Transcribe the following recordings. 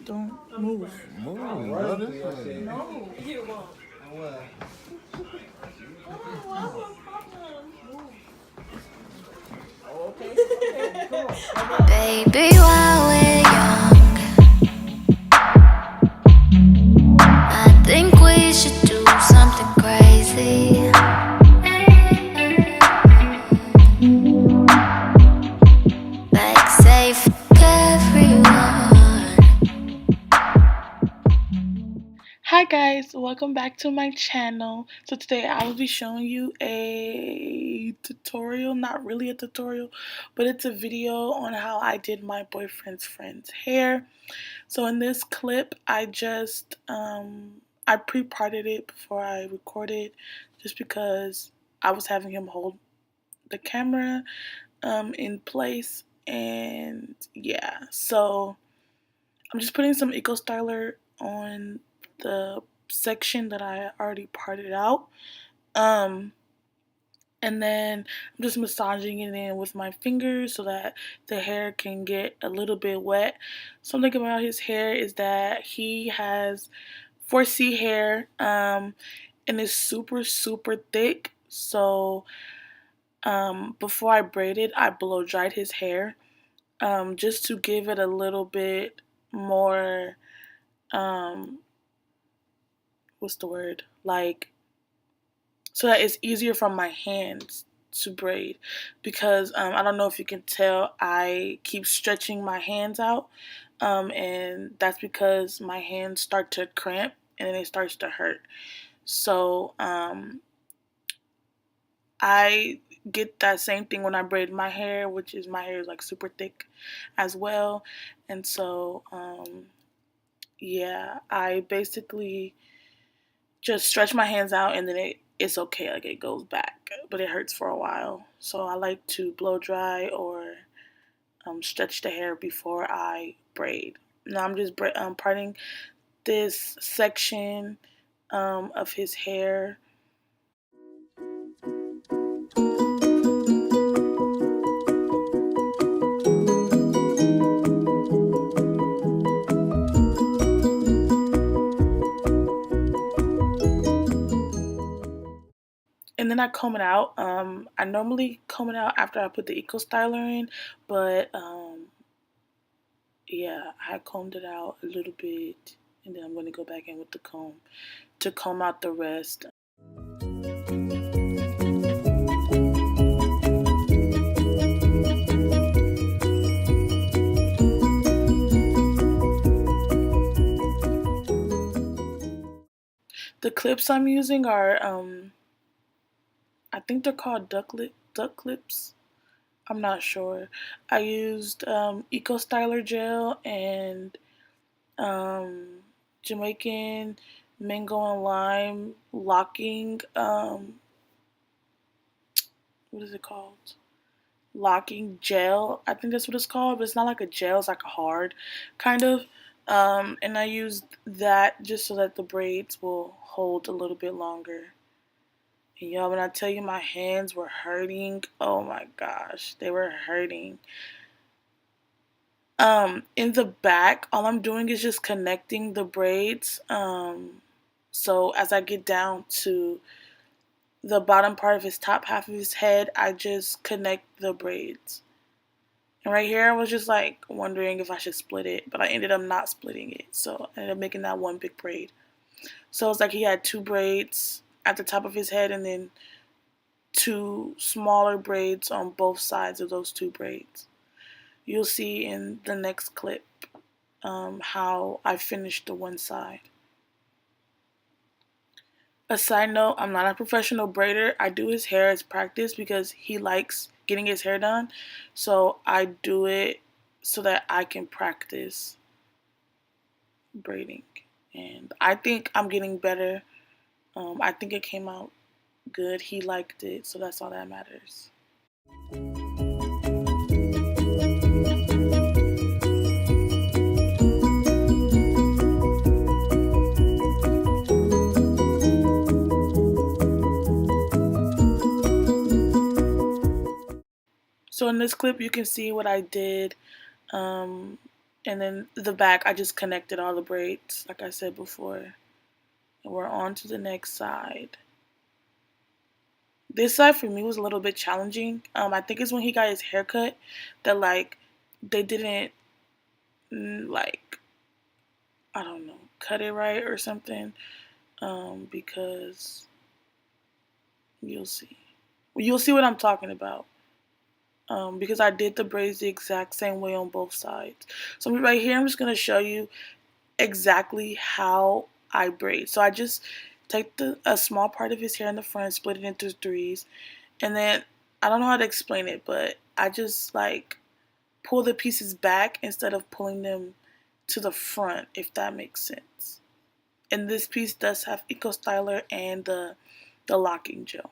Don't move. Move, brother. No. You won't. Baby, while we're young, I think we should do something crazy. Like say fuck everyone. Hi guys, welcome back to my channel. So today I will be showing you a tutorial, not really a tutorial, but it's a video on how I did my boyfriend's friend's hair. So in this clip, I just I pre-parted it before I recorded, just because I was having him hold the camera in place, and yeah. So I'm just putting some Eco Styler on the section that I already parted out. Um, and then I'm just massaging it in with my fingers so that the hair can get a little bit wet. Something about his hair is that he has 4C hair, and it's super, super thick. So before I braided, I blow dried his hair, just to give it a little bit more, um, what's the word? Like, so that it's easier for my hands to braid, because I don't know if you can tell, I keep stretching my hands out, and that's because my hands start to cramp and then it starts to hurt. So I get that same thing when I braid my hair, which is my hair is like super thick as well. And so yeah, I basically just stretch my hands out, and then it's okay, like it goes back, but it hurts for a while. So I like to blow dry or stretch the hair before I braid. Now I'm just parting this section of his hair. And then I comb it out. I normally comb it out after I put the Eco Styler in, but yeah, I combed it out a little bit, and then I'm going to go back in with the comb to comb out the rest. The clips I'm using are, I think they're called duck clips. I'm not sure. I used Eco Styler gel and um, Jamaican mango and lime locking. What is it called? Locking gel. I think that's what it's called, but it's not like a gel. It's like a hard kind of. And I used that just so that the braids will hold a little bit longer. And y'all, when I tell you my hands were hurting, oh my gosh, they were hurting. In the back, all I'm doing is just connecting the braids. So as I get down to the bottom part of his top half of his head, I just connect the braids. And right here, I was just like wondering if I should split it, but I ended up not splitting it. So I ended up making that one big braid. So it's like he had two braids at the top of his head and then two smaller braids on both sides of those two braids. You'll see in the next clip how I finished the one side. A side note, I'm not a professional braider. I do his hair as practice because he likes getting his hair done. So I do it so that I can practice braiding. And I think I'm getting better. I think it came out good. He liked it, so that's all that matters. So in this clip, you can see what I did. Um, And then the back, I just connected all the braids, like I said before. And we're on to the next side. This side for me was a little bit challenging. I think it's when he got his haircut that like they didn't like, I don't know, cut it right or something. Because you'll see. You'll see what I'm talking about. Because I did the braids the exact same way on both sides. So right here, I'm just gonna show you exactly how I braid. So I just take a small part of his hair in the front, split it into threes, and then I don't know how to explain it, but I just like pull the pieces back instead of pulling them to the front, if that makes sense. And this piece does have Eco Styler and the locking gel.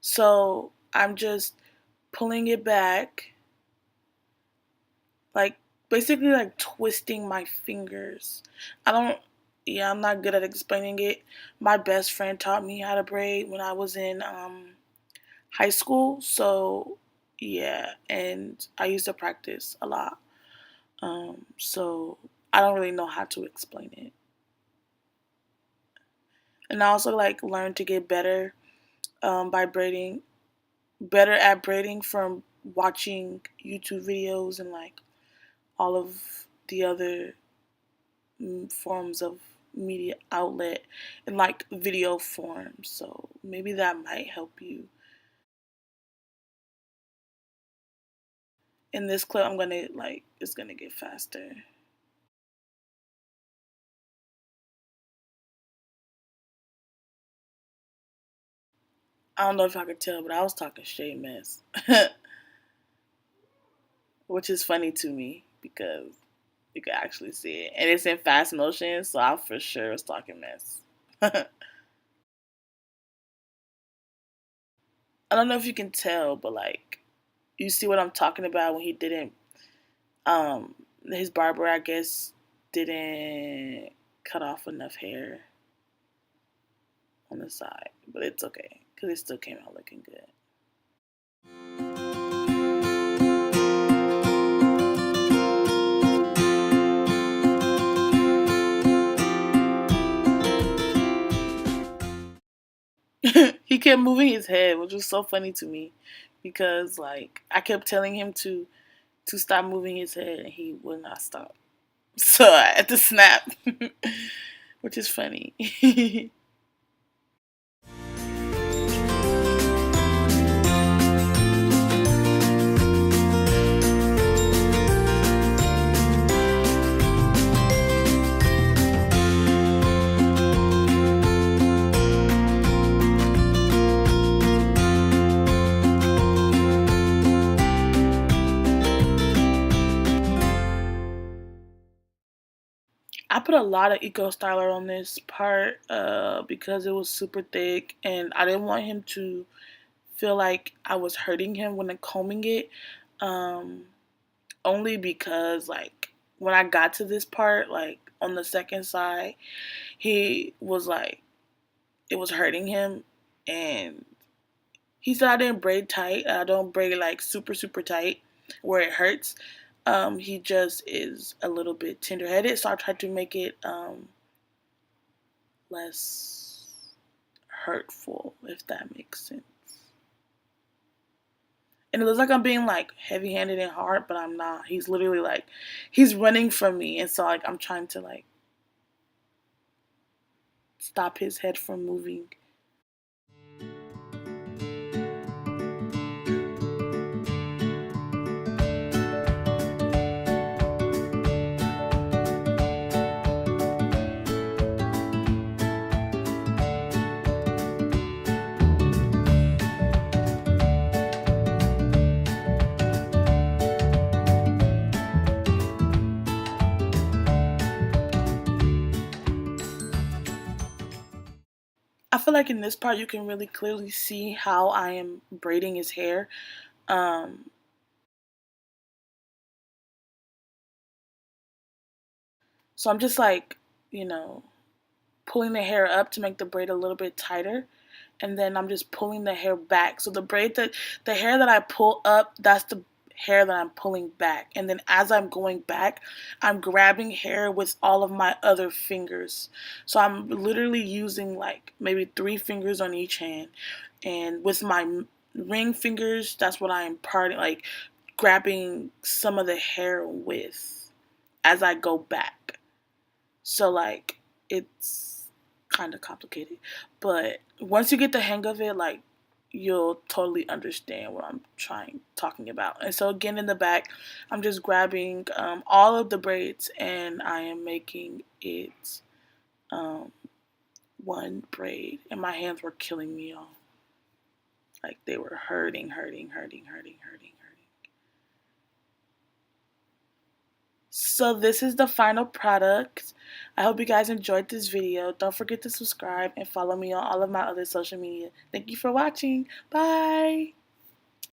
So I'm just pulling it back, like basically like twisting my fingers. I don't, yeah, I'm not good at explaining it. My best friend taught me how to braid when I was in high school. So yeah, and I used to practice a lot. So I don't really know how to explain it. And I also like learned to get better by braiding, better at braiding from watching YouTube videos and like all of the other forms of media outlet and like video form. So maybe that might help you. In this clip, I'm gonna like it's gonna get faster. I don't know if I could tell, but I was talking straight mess, which is funny to me because you can actually see it, and it's in fast motion, so I for sure was talking mess. I don't know if you can tell, but like you see what I'm talking about when he didn't his barber, I guess, didn't cut off enough hair on the side, but it's okay because it still came out looking good. He kept moving his head, which was so funny to me because like I kept telling him to stop moving his head and he would not stop. So I had to snap, which is funny. I put a lot of Eco Styler on this part because it was super thick and I didn't want him to feel like I was hurting him when I'm combing it. Um, Only because like when I got to this part, like on the second side, he was like it was hurting him and he said I didn't braid tight. I don't braid like super tight where it hurts. He just is a little bit tender headed, so I tried to make it less hurtful, if that makes sense. And it looks like I'm being like heavy handed and hard, but I'm not. He's literally like he's running from me, and so like I'm trying to like stop his head from moving. I feel like in this part you can really clearly see how I am braiding his hair. Um, so I'm just like, you know, pulling the hair up to make the braid a little bit tighter, and then I'm just pulling the hair back. So the hair that I pull up, that's the hair that I'm pulling back. And then as I'm going back, I'm grabbing hair with all of my other fingers. So I'm literally using like maybe 3 fingers on each hand, and with my ring fingers, that's what I am parting, like grabbing some of the hair with as I go back. So like it's kind of complicated, but once you get the hang of it, like you'll totally understand what I'm talking about. And so again, in the back, I'm just grabbing all of the braids and I am making it um, one braid. And my hands were killing me, y'all. Like they were hurting, hurting, hurting, hurting, hurting, hurting. So this is the final product. I hope you guys enjoyed this video. Don't forget to subscribe and follow me on all of my other social media. Thank you for watching. Bye.